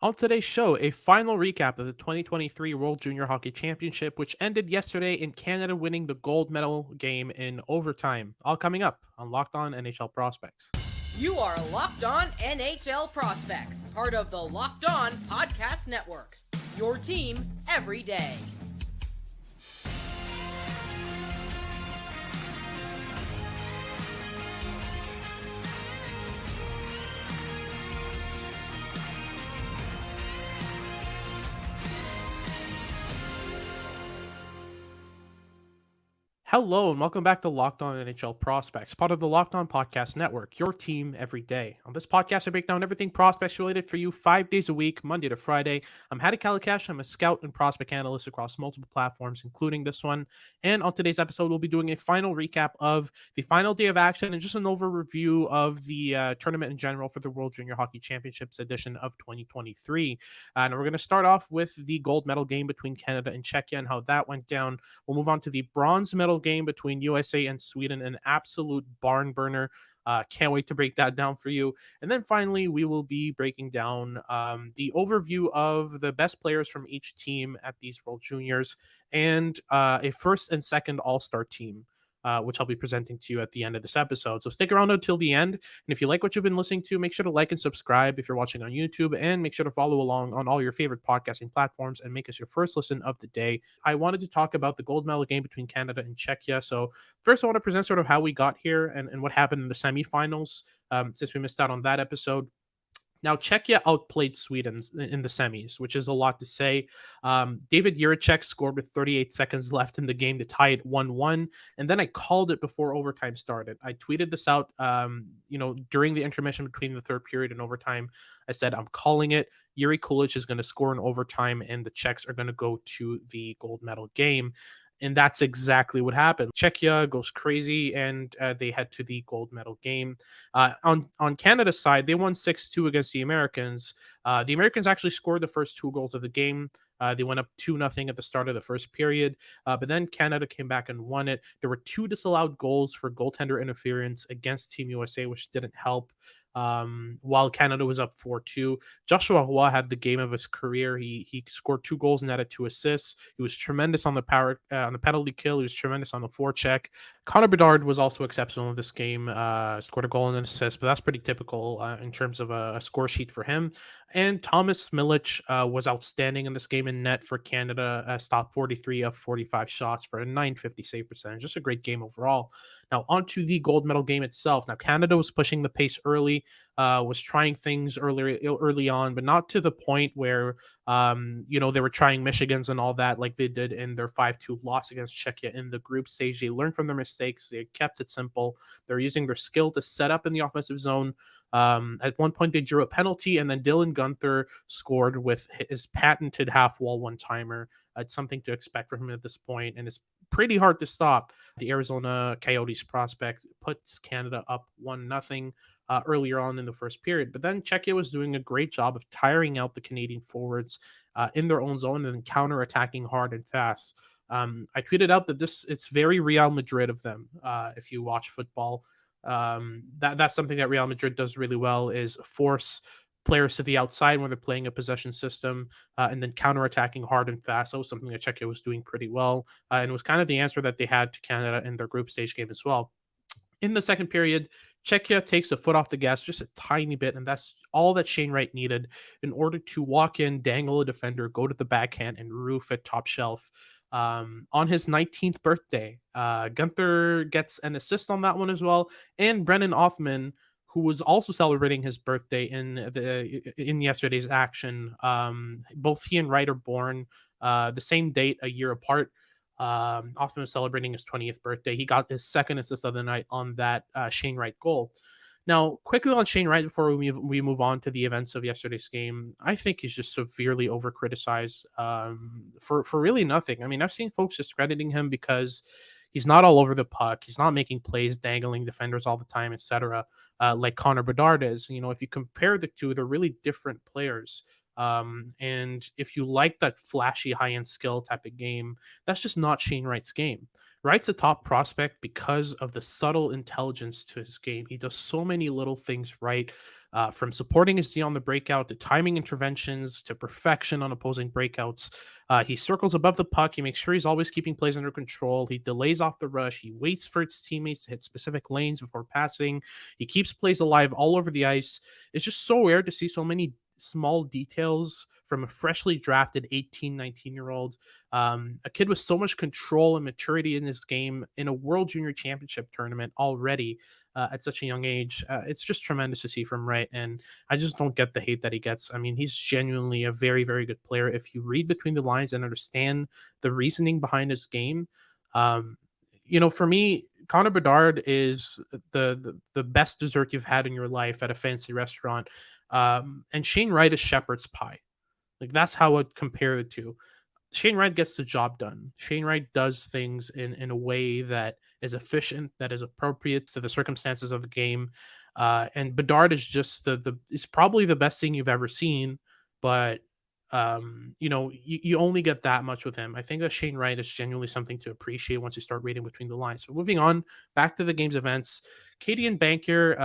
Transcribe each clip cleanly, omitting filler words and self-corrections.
On today's show, a final recap of the 2023 World Junior Hockey Championship, which ended yesterday in Canada winning the gold medal game in overtime. All coming up on Locked On NHL Prospects. You are Locked On NHL Prospects, part of the Locked On Podcast Network. Your team every day. Hello and welcome back to Locked On NHL Prospects, part of the Locked On Podcast Network, your team every day. On this podcast, I break down everything prospects related for you 5 days a week, Monday to Friday. I'm Hattie Kalakash. I'm a scout and prospect analyst across multiple platforms, including this one. And on today's episode, we'll be doing a final recap of the final day of action and just an overview of the tournament in general for the World Junior Hockey Championships edition of 2023. And we're going to start off with the gold medal game between Canada and Czechia and how that went down. We'll move on to the bronze medal game between USA and Sweden, an absolute barn burner. Can't wait to break that down for you. And then finally, we will be breaking down the overview of the best players from each team at these World Juniors and a first and second All-Star team. Which I'll be presenting to you at the end of this episode. So stick around until the end. And if you like what you've been listening to, make sure to like and subscribe if you're watching on YouTube, and make sure to follow along on all your favorite podcasting platforms and make us your first listen of the day. I wanted to talk about the gold medal game between Canada and Czechia. So first, I want to present sort of how we got here and what happened in the semifinals, since we missed out on that episode. Now, Czechia outplayed Sweden in the semis, which is a lot to say. David Jiricek scored with 38 seconds left in the game to tie it 1-1, and then I called it before overtime started. I tweeted this out, during the intermission between the third period and overtime. I said, I'm calling it. Yuri Kulich is going to score in overtime, and the Czechs are going to go to the gold medal game. And that's exactly what happened. Czechia goes crazy, and they head to the gold medal game. On Canada's side, they won 6-2 against the Americans. The Americans actually scored the first two goals of the game. They went up 2-0 at the start of the first period, but then Canada came back and won it. There were two disallowed goals for goaltender interference against Team USA, which didn't help. While Canada was up 4-2. Joshua Roy had the game of his career. He scored two goals and added 2 assists. He was tremendous on the on the penalty kill. He was tremendous on the forecheck. Connor Bedard was also exceptional in this game. Scored a goal and an assist, but that's pretty typical in terms of a score sheet for him. And Thomas Milic was outstanding in this game in net for Canada. Stopped 43 of 45 shots for a 950 save percentage. Just a great game overall. Now, on to the gold medal game itself. Now, Canada was pushing the pace early, was trying things early on, but not to the point where, they were trying Michigans and all that like they did in their 5-2 loss against Czechia in the group stage. They learned from their mistakes. They kept it simple. They're using their skill to set up in the offensive zone. At one point, they drew a penalty, and then Dylan Gunther scored with his patented half wall one-timer. It's something to expect from him at this point, and it's pretty hard to stop. The Arizona Coyotes prospect puts Canada up 1-0 earlier on in the first period. But then Czechia was doing a great job of tiring out the Canadian forwards in their own zone and then counterattacking hard and fast. I tweeted out that it's very Real Madrid of them. If you watch football, that's something that Real Madrid does really well, is force players to the outside when they're playing a possession system, and then counterattacking hard and fast. That was something that Czechia was doing pretty well, and it was kind of the answer that they had to Canada in their group stage game as well. In the second period, Czechia takes a foot off the gas just a tiny bit, and that's all that Shane Wright needed in order to walk in, dangle a defender, go to the backhand, and roof it top shelf. On his 19th birthday, Gunther gets an assist on that one as well, and Brennan Othman, who was also celebrating his birthday in yesterday's action. Both he and Wright are born the same date, a year apart. Othman was celebrating his 20th birthday. He got his second assist of the night on that Shane Wright goal. Now, quickly on Shane Wright before we move on to the events of yesterday's game, I think he's just severely overcriticized for really nothing. I mean, I've seen folks discrediting him because he's not all over the puck. He's not making plays, dangling defenders all the time, etc. Like Connor Bedard is. If you compare the two, they're really different players. And if you like that flashy high-end skill type of game, that's just not Shane Wright's game. Wright's a top prospect because of the subtle intelligence to his game. He does so many little things right. from supporting his D on the breakout to timing interventions to perfection on opposing breakouts. He circles above the puck. He makes sure he's always keeping plays under control. He delays off the rush. He waits for his teammates to hit specific lanes before passing. He keeps plays alive all over the ice. It's just so rare to see so many small details from a freshly drafted 18, 19-year-old. A kid with so much control and maturity in this game in a World Junior Championship tournament already at such a young age. It's just tremendous to see from Wright, and I just don't get the hate that he gets. I mean, he's genuinely a very, very good player. If you read between the lines and understand the reasoning behind his game, um, for me, Connor Bedard is the best dessert you've had in your life at a fancy restaurant, and Shane Wright is shepherd's pie. Like that's how I'd compare the two. Shane Wright gets the job done. Shane Wright does things in a way that is efficient, that is appropriate to the circumstances of the game. And Bedard is just the is probably the best thing you've ever seen, but you only get that much with him. I think that Shane Wright is genuinely something to appreciate once you start reading between the lines. So moving on back to the game's events, Cadian Bankier,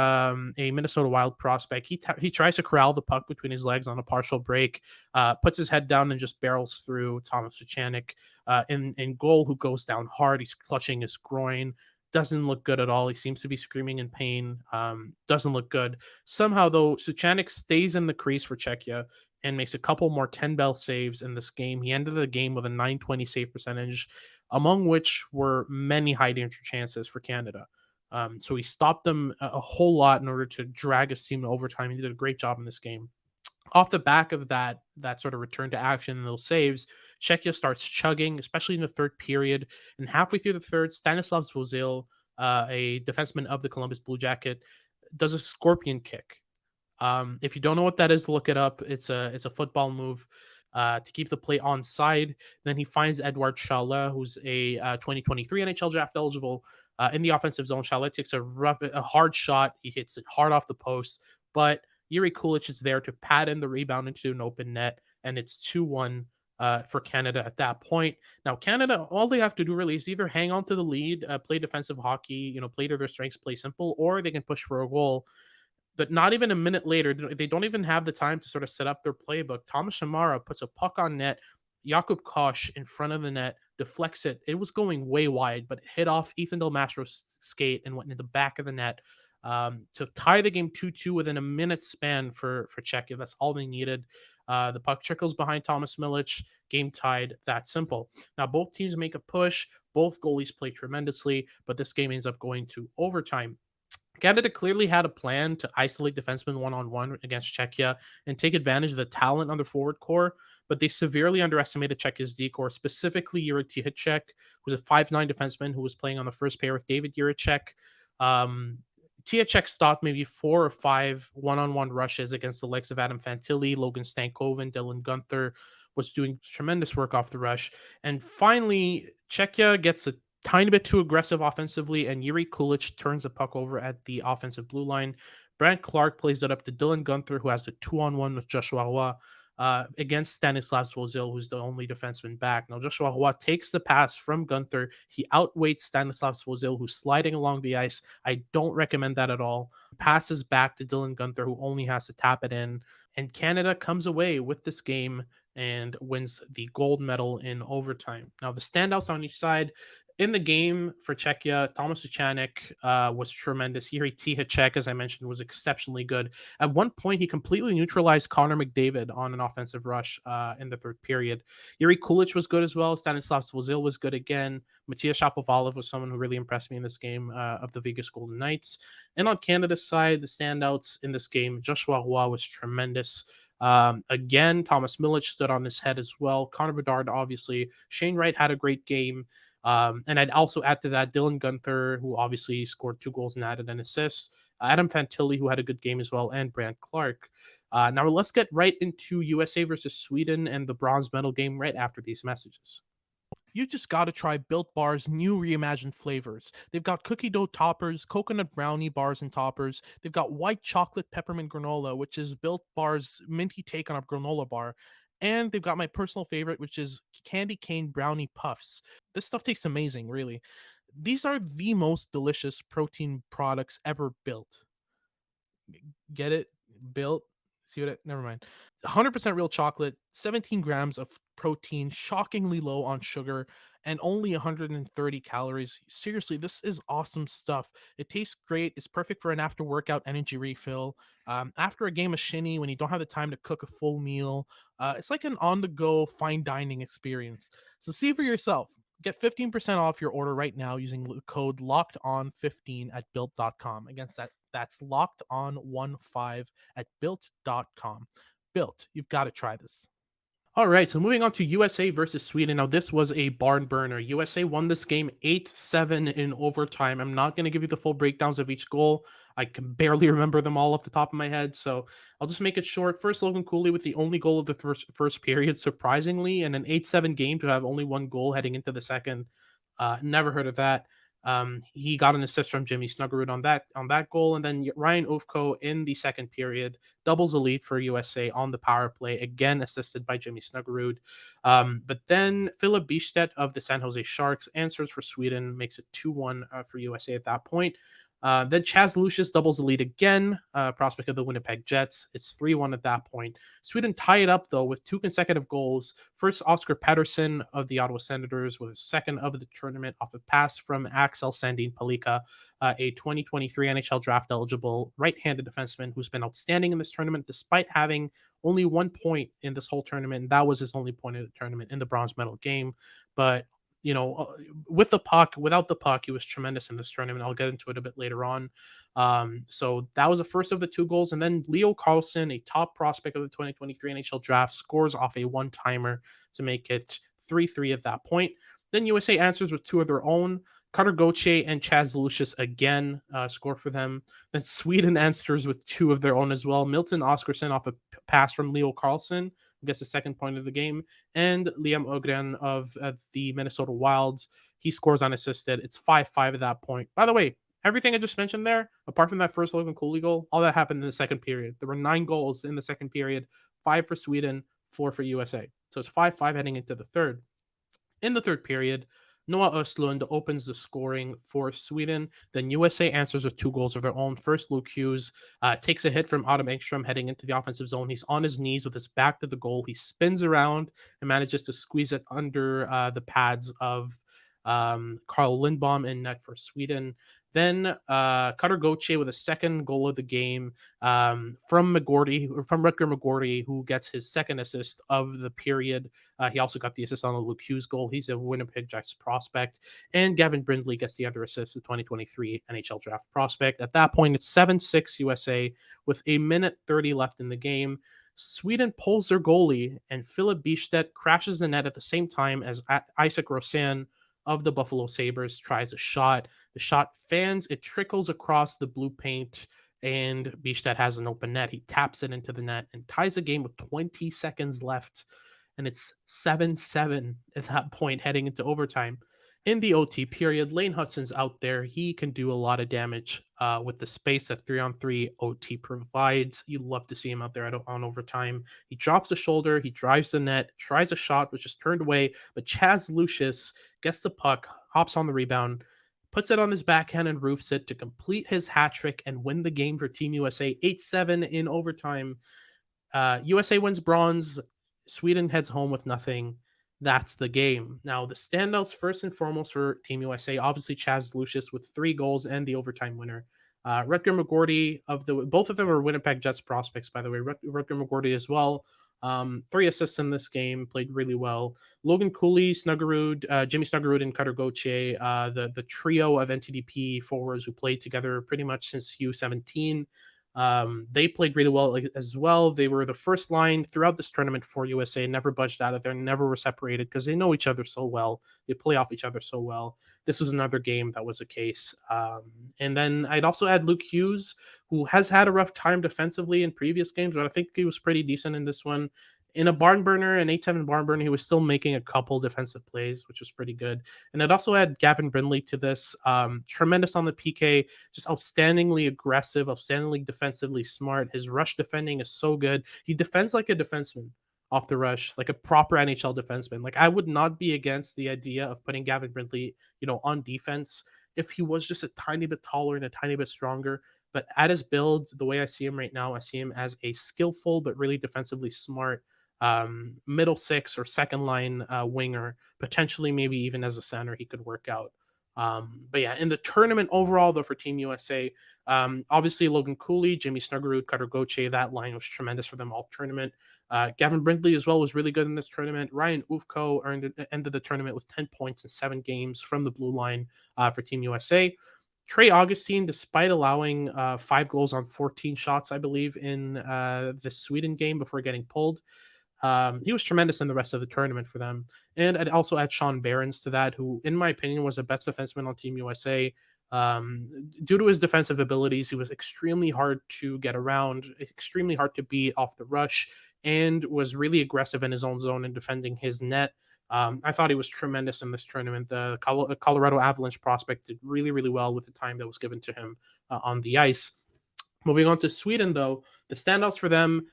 a Minnesota Wild prospect, he tries to corral the puck between his legs on a partial break, puts his head down and just barrels through Thomas Suchanek in goal, who goes down hard. He's clutching his groin. Doesn't look good at all. He seems to be screaming in pain. Doesn't look good. Somehow, though, Suchanek stays in the crease for Czechia and makes a couple more 10 bell saves in this game. He ended the game with a 920 save percentage, among which were many high danger chances for Canada. So he stopped them a whole lot in order to drag his team to overtime. He did a great job in this game. Off the back of that sort of return to action and those saves, Czechia starts chugging, especially in the third period. And halfway through the third, Stanislav Svozil, a defenseman of the Columbus Blue Jacket, does a scorpion kick. If you don't know what that is, look it up. It's a football move to keep the play onside. Then he finds Edward Chalet, who's a 2023 NHL draft eligible in the offensive zone. Chalet takes a hard shot. He hits it hard off the post, but Yuri Kulich is there to pad in the rebound into an open net, and it's 2-1 for Canada at that point. Now, Canada, all they have to do really is either hang on to the lead, play defensive hockey, play to their strengths, play simple, or they can push for a goal. But not even a minute later, they don't even have the time to sort of set up their playbook. Thomas Shamara puts a puck on net. Jakub Kosh in front of the net deflects it. It was going way wide, but it hit off Ethan Del Mastro's skate and went into the back of the net to tie the game 2-2 within a minute span for Czechia. That's all they needed. The puck trickles behind Thomas Milic. Game tied. That simple. Now both teams make a push. Both goalies play tremendously, but this game ends up going to overtime. Canada clearly had a plan to isolate defensemen one-on-one against Czechia and take advantage of the talent on the forward core, but they severely underestimated Czechia's D core, specifically Yuri Tihacek, who's a 5'9 defenseman who was playing on the first pair with David Jiricek. Tihacek stopped maybe 4 or 5 one-on-one rushes against the likes of Adam Fantilli, Logan Stankoven, Dylan Gunther, was doing tremendous work off the rush. And finally, Czechia gets a tiny bit too aggressive offensively, and Yuri Kulich turns the puck over at the offensive blue line. Brant Clark plays it up to Dylan Gunther, who has the 2-on-1 with Joshua Roy against Stanislav Svozil, who's the only defenseman back. Now, Joshua Roy takes the pass from Gunther. He outweights Stanislav Svozil, who's sliding along the ice. I don't recommend that at all. Passes back to Dylan Gunther, who only has to tap it in. And Canada comes away with this game and wins the gold medal in overtime. Now, the standouts on each side, in the game for Czechia, Thomas Suchanek was tremendous. Yuri Tihacek, as I mentioned, was exceptionally good. At one point, he completely neutralized Connor McDavid on an offensive rush in the third period. Yuri Kulich was good as well. Stanislav Svozil was good again. Matthias Shapovalov was someone who really impressed me in this game of the Vegas Golden Knights. And on Canada's side, the standouts in this game, Joshua Roy was tremendous. Again, Thomas Milic stood on his head as well. Connor Bedard, obviously. Shane Wright had a great game. And I'd also add to that Dylan Gunther, who obviously scored 2 goals and added an assist. Adam Fantilli, who had a good game as well, and Brant Clark. Now let's get right into USA versus Sweden and the bronze medal game right after these messages. You just got to try Built Bar's new reimagined flavors. They've got cookie dough toppers, coconut brownie bars and toppers. They've got white chocolate peppermint granola, which is Built Bar's minty take on a granola bar. And they've got my personal favorite, which is candy cane brownie puffs. This stuff tastes amazing, really. These are the most delicious protein products ever built. Get it? Built. See what? Never mind. 100% real chocolate, 17 grams of protein, shockingly low on sugar, and only 130 calories. Seriously, this is awesome stuff. It tastes great. It's perfect for an after workout energy refill. After a game of shinny, when you don't have the time to cook a full meal, it's like an on the go fine dining experience. So see for yourself. Get 15% off your order right now using the code locked on 15 at built.com. Again, that's locked on 15 at built.com. Built, you've got to try this. All right, so moving on to USA versus Sweden. Now, this was a barn burner. USA won this game 8-7 in overtime. I'm not going to give you the full breakdowns of each goal. I can barely remember them all off the top of my head, so I'll just make it short. First, Logan Cooley with the only goal of the first period, surprisingly, in an 8-7 game to have only one goal heading into the second. Never heard of that. He got an assist from Jimmy Snuggerud on that goal, and then Ryan Ufko in the second period doubles the lead for USA on the power play, again assisted by Jimmy Snuggerud. But then Philip Bistedt of the San Jose Sharks answers for Sweden, makes it 2-1 for USA at that point. Then Chaz Lucius doubles the lead again, prospect of the Winnipeg Jets. It's 3-1 at that point. Sweden tie it up, though, with 2 consecutive goals. First, Oscar Pettersson of the Ottawa Senators with his second of the tournament off a pass from Axel Sandin Palika, a 2023 NHL draft-eligible right-handed defenseman who's been outstanding in this tournament despite having only 1 point in this whole tournament. And that was his only point in the tournament in the bronze medal game. But with the puck, without the puck, he was tremendous in this tournament. I'll get into it a bit later on. So that was the first of the 2 goals. And then Leo Carlsson, a top prospect of the 2023 NHL draft, scores off a one-timer to make it 3-3 at that point. Then USA answers with 2 of their own. Cutter Gauthier and Chaz Lucius again score for them. Then Sweden answers with 2 of their own as well. Milton Oscarsson off a pass from Leo Carlsson, who gets the second point of the game, and Liam Ögren of the Minnesota Wilds. He scores unassisted. It's 5-5 at that point. By the way, everything I just mentioned there, apart from that first Logan Cooley goal, all that happened in the second period. There were 9 goals in the second period, 5 for Sweden, 4 for USA. So it's 5-5 heading into the third. In the third period, Noah Östlund opens the scoring for Sweden. Then USA answers with 2 goals of their own. First, Luke Hughes takes a hit from Adam Engstrom heading into the offensive zone. He's on his knees with his back to the goal. He spins around and manages to squeeze it under the pads of Carl Lindbaum in net for Sweden. Then Cutter Gauthier with a second goal of the game from Rutger McGorty, who gets his second assist of the period. He also got the assist on the Luke Hughes goal. He's a Winnipeg Jets prospect. And Gavin Brindley gets the other assist, the 2023 NHL draft prospect. At that point, it's 7-6 USA with a minute 30 left in the game. Sweden pulls their goalie, and Philip Bistedt crashes the net at the same time as Isaac Rosen of the Buffalo Sabres tries a shot. The shot fans, it trickles across the blue paint, and Bistedt has an open net. He taps it into the net and ties the game with 20 seconds left, and it's 7-7 at that point heading into overtime. In the OT period, Lane Hutson's out there. He can do a lot of damage with the space that 3-on-3 OT provides. You love to see him out there on overtime. He drops the shoulder, he drives the net, tries a shot, which is turned away, but Chaz Lucius gets the puck, hops on the rebound, puts it on his backhand and roofs it to complete his hat trick and win the game for Team USA 8-7 in overtime. USA wins bronze. Sweden heads home with nothing. That's the game. Now, the standouts first and foremost for Team USA, obviously Chaz Lucius with 3 goals and the overtime winner. Rutger McGorty both of them are Winnipeg Jets prospects, by the way. Rutger McGorty as well. 3 assists in this game, played really well. Logan Cooley, Snuggerud, Jimmy Snuggerud, and Cutter Gauthier, the trio of NTDP forwards who played together pretty much since U17. They played really well as well. They were the first line throughout this tournament for USA, never budged out of there, never were separated because they know each other so well. They play off each other so well. This was another game that was the case. And then I'd also add Luke Hughes, who has had a rough time defensively in previous games, but I think he was pretty decent in this one. In a barn burner, an 8-7 barn burner, he was still making a couple defensive plays, which was pretty good. And I'd also add Gavin Brindley to this. Tremendous on the PK, just outstandingly aggressive, outstandingly defensively smart. His rush defending is so good. He defends like a defenseman off the rush, like a proper NHL defenseman. Like, I would not be against the idea of putting Gavin Brindley, on defense if he was just a tiny bit taller and a tiny bit stronger. But at his build, the way I see him right now, I see him as a skillful but really defensively smart middle six or second line winger, potentially maybe even as a center he could work out. But yeah, in the tournament overall, though, for Team USA, obviously Logan Cooley, Jimmy Snuggerud, Cutter Goche, that line was tremendous for them all tournament. Gavin Brindley as well was really good in this tournament. Ryan Ufko ended the tournament with 10 points in 7 games from the blue line for Team USA. Trey Augustine, despite allowing 5 goals on 14 shots, I believe, in the Sweden game before getting pulled, he was tremendous in the rest of the tournament for them. And I'd also add Sean Behrens to that, who, in my opinion, was the best defenseman on Team USA. Due to his defensive abilities, he was extremely hard to get around, extremely hard to beat off the rush, and was really aggressive in his own zone and defending his net. I thought he was tremendous in this tournament. The Colorado Avalanche prospect did really, really well with the time that was given to him on the ice. Moving on to Sweden, though, the standouts for them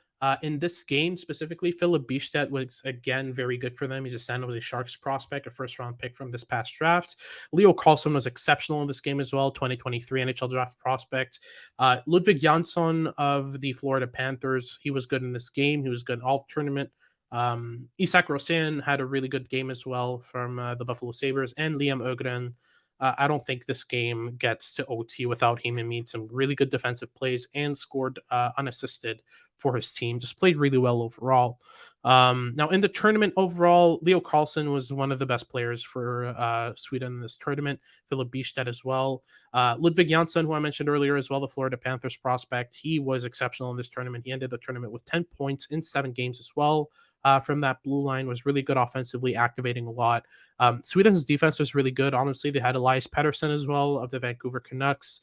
in this game specifically, Philip Bistedt was again very good for them. He's a San Jose Sharks prospect, a first-round pick from this past draft. Leo Carlson was exceptional in this game as well, 2023 NHL draft prospect. Ludwig Jansson of the Florida Panthers, he was good in this game. He was good all tournament. Isak Rosen had a really good game as well from the Buffalo Sabres, and Liam Ögren. I don't think this game gets to OT without him. He made some really good defensive plays and scored unassisted for his team. Just played really well overall. Now, in the tournament overall, Leo Carlson was one of the best players for Sweden in this tournament. Philip Bistedt as well. Ludwig Jansson, who I mentioned earlier as well, the Florida Panthers prospect, he was exceptional in this tournament. He ended the tournament with 10 points in 7 games as well. From that blue line, was really good offensively, activating a lot. Sweden's defense was really good. Honestly, they had Elias Pettersson as well of the Vancouver Canucks,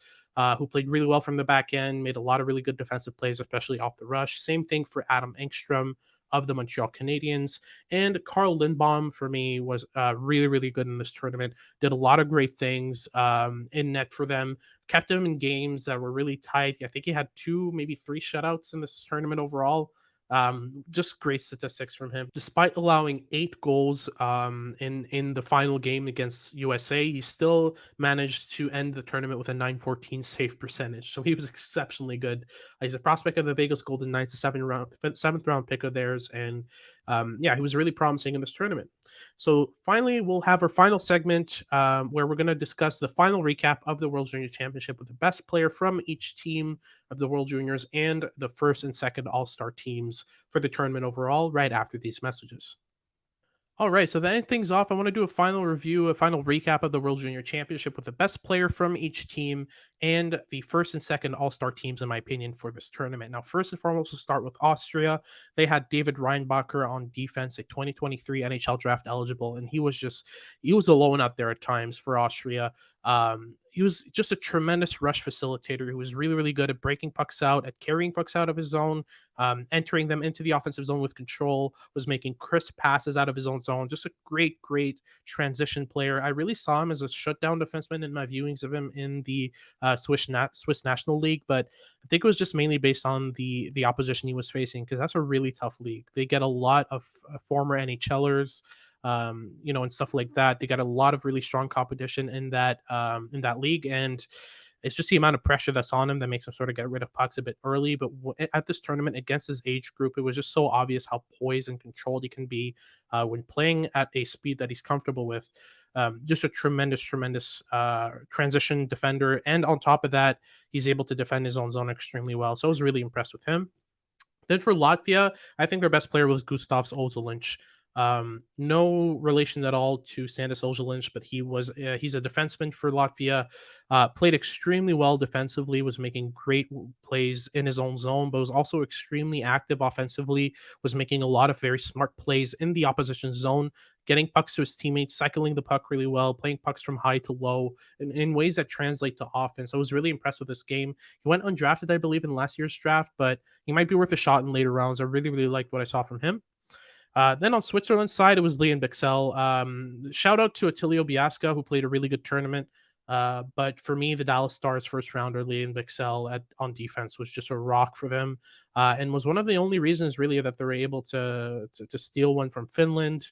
who played really well from the back end, made a lot of really good defensive plays, especially off the rush. Same thing for Adam Engstrom of the Montreal Canadiens. And Carl Lindbaum, for me, was really, really good in this tournament. Did a lot of great things in net for them. Kept them in games that were really tight. I think he had 2, maybe 3 shutouts in this tournament overall. Just great statistics from him. Despite allowing 8 goals in the final game against USA, he still managed to end the tournament with a 914 save percentage. So he was exceptionally good. He's a prospect of the Vegas Golden Knights, a seventh round pick of theirs, and yeah, he was really promising in this tournament. So finally, we'll have our final segment where we're going to discuss the final recap of the World Junior Championship with the best player from each team of the World Juniors and the first and second All-Star teams for the tournament overall right after these messages. All right, so to end things off, I want to do a final review, a final recap of the World Junior Championship with the best player from each team and the first and second All-Star teams, in my opinion, for this tournament. Now, first and foremost, we'll start with Austria. They had David Reinbacher on defense, a 2023 NHL draft eligible, and he was alone out there at times for Austria. He was just a tremendous rush facilitator who was really, really good at breaking pucks out, at carrying pucks out of his zone, entering them into the offensive zone with control, was making crisp passes out of his own zone. Just a great, great transition player. I really saw him as a shutdown defenseman in my viewings of him in the Swiss National League, but I think it was just mainly based on the opposition he was facing, because that's a really tough league. They get a lot of former NHLers, and stuff like that. They got a lot of really strong competition in that league, and it's just the amount of pressure that's on him that makes him sort of get rid of pucks a bit early. But at this tournament against his age group, it was just so obvious how poised and controlled he can be when playing at a speed that he's comfortable with. Just a tremendous transition defender, and on top of that, he's able to defend his own zone extremely well. So I was really impressed with him. Then for Latvia, I think their best player was Gustavs Ozoliņš. No relation at all to Sandis Ozoliņš, but he's a defenseman for Latvia. Played extremely well defensively, was making great plays in his own zone, but was also extremely active offensively, was making a lot of very smart plays in the opposition zone, getting pucks to his teammates, cycling the puck really well, playing pucks from high to low in ways that translate to offense. I was really impressed with this game. He went undrafted, I believe, in last year's draft, but he might be worth a shot in later rounds. I really, really liked what I saw from him. Then on Switzerland's side, it was Liam Bichsel. Shout out to Attilio Biasca, who played a really good tournament. But for me, the Dallas Stars first rounder, Liam Bichsel on defense, was just a rock for them, and was one of the only reasons really that they were able to steal one from Finland.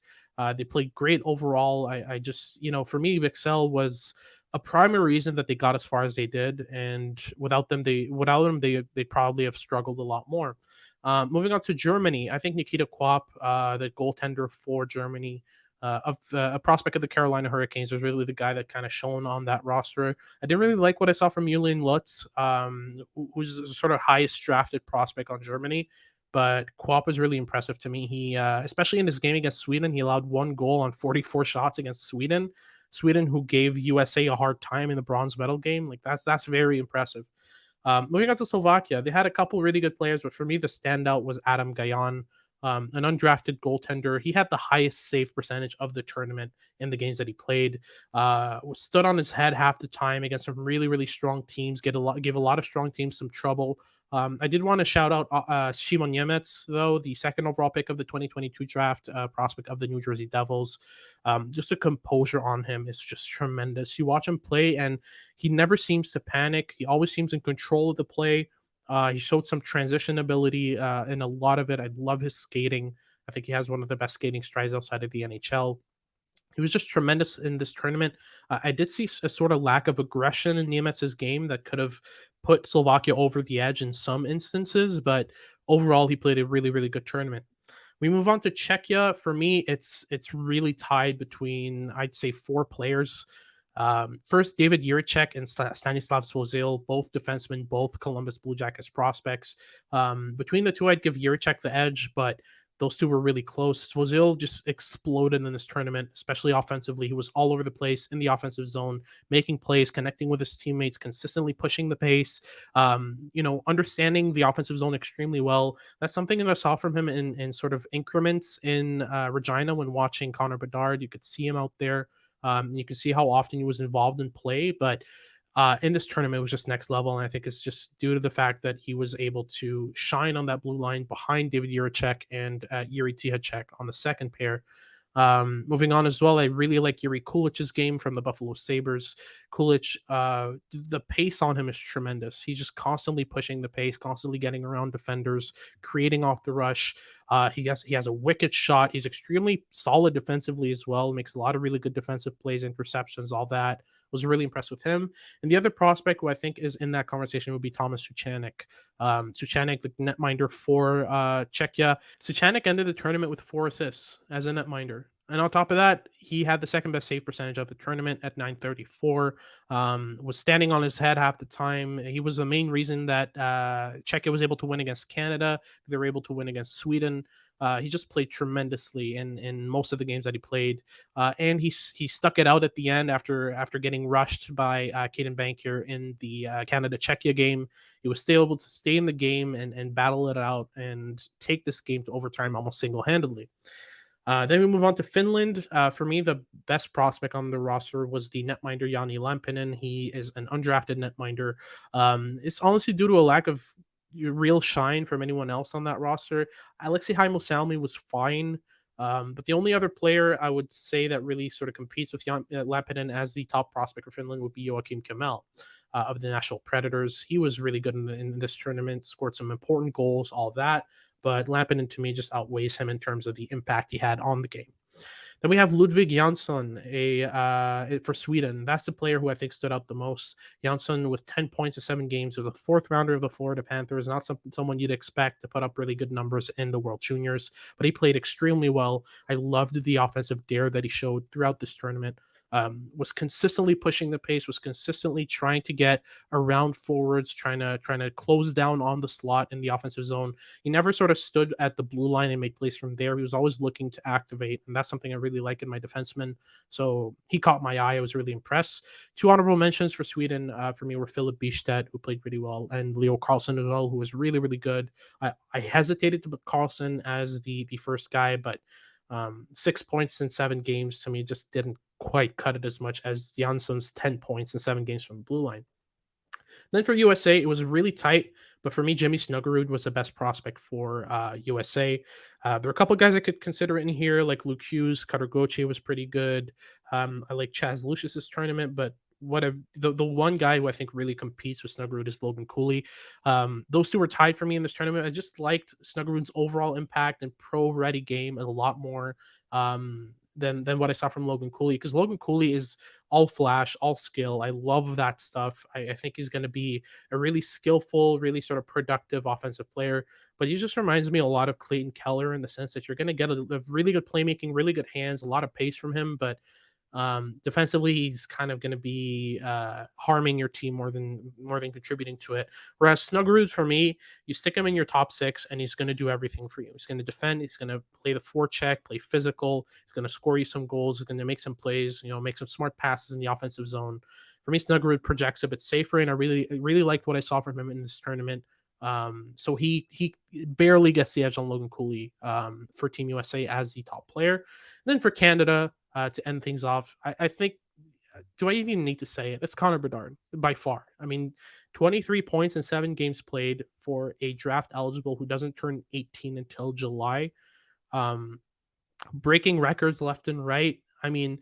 They played great overall. I just, for me, Bichsel was a primary reason that they got as far as they did, and without them they probably have struggled a lot more. Moving on to Germany, I think Nikita Kwap, the goaltender for Germany, a prospect of the Carolina Hurricanes, was really the guy that kind of shone on that roster. I didn't really like what I saw from Julian Lutz, who's the sort of highest drafted prospect on Germany. But Kwap was really impressive to me. He, especially in this game against Sweden, he allowed one goal on 44 shots against Sweden. Sweden, who gave USA a hard time in the bronze medal game, like that's very impressive. Moving on to Slovakia, they had a couple really good players, but for me, the standout was Adam Gajan, an undrafted goaltender. He had the highest save percentage of the tournament in the games that he played. Stood on his head half the time against some really, really strong teams. Gave a lot of strong teams some trouble. I did want to shout out Shimon Nemec, though, the second overall pick of the 2022 draft, prospect of the New Jersey Devils. Just the composure on him is just tremendous. You watch him play, and he never seems to panic. He always seems in control of the play. He showed some transition ability in a lot of it. I love his skating. I think he has one of the best skating strides outside of the NHL. He was just tremendous in this tournament. I did see a sort of lack of aggression in Nemec's game that could have put Slovakia over the edge in some instances, but overall, he played a really, really good tournament. We move on to Czechia. For me, it's really tied between, I'd say, four players. First, David Jiricek and Stanislav Svozil, both defensemen, both Columbus Blue Jackets prospects. Between the two, I'd give Jiricek the edge, but those two were really close. Svozil just exploded in this tournament, especially offensively. He was all over the place in the offensive zone, making plays, connecting with his teammates, consistently pushing the pace, understanding the offensive zone extremely well. That's something that I saw from him in sort of increments in Regina when watching Connor Bedard. You could see him out there. You can see how often he was involved in play, but in this tournament, it was just next level. And I think it's just due to the fact that he was able to shine on that blue line behind David Jiricek and Yuri Tihacek on the second pair. Moving on as well, I really like Yuri Kulich's game from the Buffalo Sabres. Kulich, the pace on him is tremendous. He's just constantly pushing the pace, constantly getting around defenders, creating off the rush. He has a wicked shot. He's extremely solid defensively as well. Makes a lot of really good defensive plays, interceptions, all that. Was really impressed with him. And the other prospect who I think is in that conversation would be Thomas Suchanek. Suchanek, the netminder for Czechia. Suchanek ended the tournament with 4 assists as a netminder. And on top of that, he had the second best save percentage of the tournament at 934. Was standing on his head half the time. He was the main reason that Czechia was able to win against Canada. They were able to win against Sweden. He just played tremendously in most of the games that he played, and he stuck it out at the end after getting rushed by Caden Bankier in the Canada Czechia game. He was still able to stay in the game and battle it out and take this game to overtime almost single handedly. Then we move on to Finland. For me, the best prospect on the roster was the netminder Jani Lampinen. He is an undrafted netminder. It's honestly due to a lack of real shine from anyone else on that roster. Alexei Haimosalmi was fine, but the only other player I would say that really sort of competes with Lampinen as the top prospect for Finland would be Joakim Kemell of the Nashville Predators. He was really good in this tournament, scored some important goals, all that. But Lampinen to me just outweighs him in terms of the impact he had on the game. Then we have Ludwig Jansson, for Sweden. That's the player who I think stood out the most. Jansson with 10 points in 7 games was a 4th rounder of the Florida Panthers. Not someone you'd expect to put up really good numbers in the World Juniors, but he played extremely well. I loved the offensive dare that he showed throughout this tournament. Was consistently pushing the pace, was consistently trying to get around forwards, trying to close down on the slot in the offensive zone. He never sort of stood at the blue line and made plays from there. He was always looking to activate, and that's something I really like in my defenseman. So he caught my eye. I was really impressed. 2 honorable mentions for Sweden for me were Philip Bystedt, who played really well, and Leo Carlson as well, who was really, really good. I hesitated to put Carlson as the first guy, but 6 points in 7 games to me just didn't quite cut it as much as Jansson's 10 points in 7 games from the blue line. Then for USA, it was really tight, but for me, Jimmy Snuggerud was the best prospect for USA. There are a couple guys I could consider in here, like Luke Hughes. Cutter Gauthier was pretty good. I like Chaz Lucius's tournament, but the one guy who I think really competes with Snuggerud is Logan Cooley. Those two were tied for me in this tournament. I just liked Snuggerud's overall impact and pro-ready game a lot more than what I saw from Logan Cooley, because Logan Cooley is all flash, all skill. I love that stuff. I think he's going to be a really skillful, really sort of productive offensive player. But he just reminds me a lot of Clayton Keller in the sense that you're going to get a really good playmaking, really good hands, a lot of pace from him. But defensively, he's kind of going to be harming your team more than contributing to it. Whereas Snuggerud, for me, you stick him in your top six, and he's going to do everything for you. He's going to defend. He's going to play the forecheck, play physical. He's going to score you some goals. He's going to make some plays. Make some smart passes in the offensive zone. For me, Snuggerud projects a bit safer, and I really liked what I saw from him in this tournament. So he barely gets the edge on Logan Cooley for Team USA as the top player. And then for Canada, to end things off, I think, do I even need to say it? It's Connor Bedard by far. I mean, 23 points in 7 games played for a draft eligible who doesn't turn 18 until July. Breaking records left and right. I mean,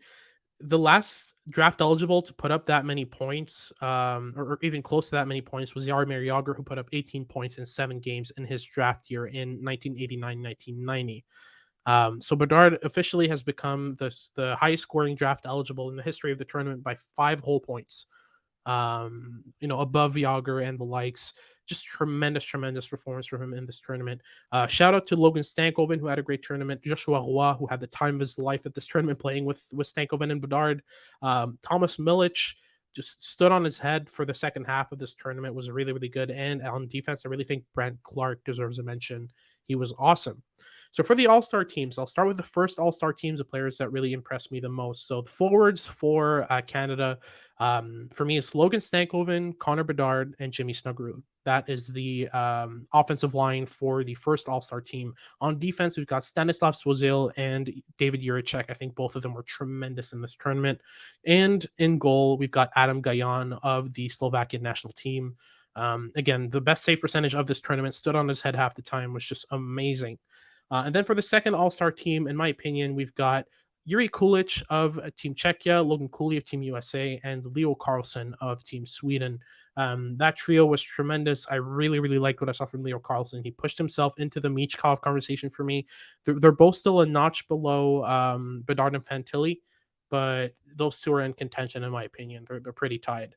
the last draft eligible to put up that many points, or even close to that many points, was Jaromir Jagr, who put up 18 points in 7 games in his draft year in 1989-1990. So Bedard officially has become the highest scoring draft eligible in the history of the tournament by 5 whole points. Above Jagr and the likes. Just tremendous performance from him in this tournament. Shout out to Logan Stankoven, who had a great tournament. Joshua Roy, who had the time of his life at this tournament playing with Stankoven and Bedard. Thomas Milic just stood on his head for the second half of this tournament, was really, really good. And on defense, I really think Brent Clark deserves a mention. He was awesome. So for the All-Star teams, I'll start with the first All-Star teams of players that really impressed me the most. So the forwards for Canada, for me, is Logan Stankoven, Connor Bedard, and Jimmy Snuggerud. That is the offensive line for the first All-Star team. On defense, we've got Stanislav Svozil and David Jiricek. I think both of them were tremendous in this tournament. And in goal, we've got Adam Gajan of the Slovakian national team. Again, the best save percentage of this tournament, stood on his head half the time, was just amazing. And then for the second All-Star team, in my opinion, we've got Yuri Kulich of Team Czechia, Logan Cooley of Team USA, and Leo Carlsson of Team Sweden. That trio was tremendous. I really liked what I saw from Leo Carlsson. He pushed himself into the Michkov conversation for me. They're both still a notch below Bedard and Fantilli, but those two are in contention, in my opinion. They're pretty tied.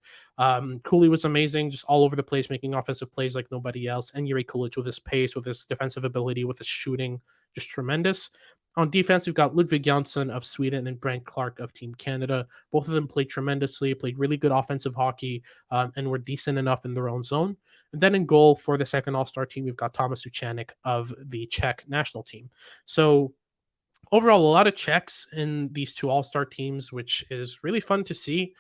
Cooley was amazing, just all over the place, making offensive plays like nobody else. And Yuri Kulich, with his pace, with his defensive ability, with his shooting, just tremendous. On defense, we've got Ludvig Jansson of Sweden and Brent Clark of Team Canada. Both of them played tremendously, played really good offensive hockey, and were decent enough in their own zone. And then in goal for the second All-Star team, we've got Thomas Suchanek of the Czech national team. So overall, a lot of Czechs in these two All-Star teams, which is really fun to see.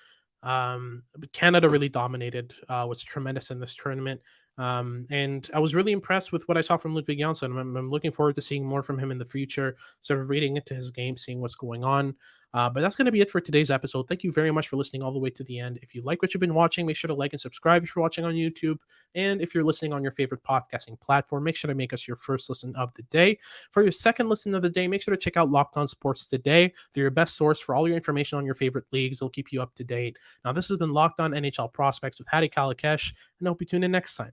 But Canada really dominated, was tremendous in this tournament. And I was really impressed with what I saw from Ludvig Jansson. I'm looking forward to seeing more from him in the future, sort of reading into his game, seeing what's going on. But that's going to be it for today's episode. Thank you very much for listening all the way to the end. If you like what you've been watching, make sure to like and subscribe if you're watching on YouTube. And if you're listening on your favorite podcasting platform, make sure to make us your first listen of the day. For your second listen of the day, make sure to check out Locked On Sports Today. They're your best source for all your information on your favorite leagues. They'll keep you up to date. Now, this has been Locked On NHL Prospects with Hadi Kalakesh, and I hope you tune in next time.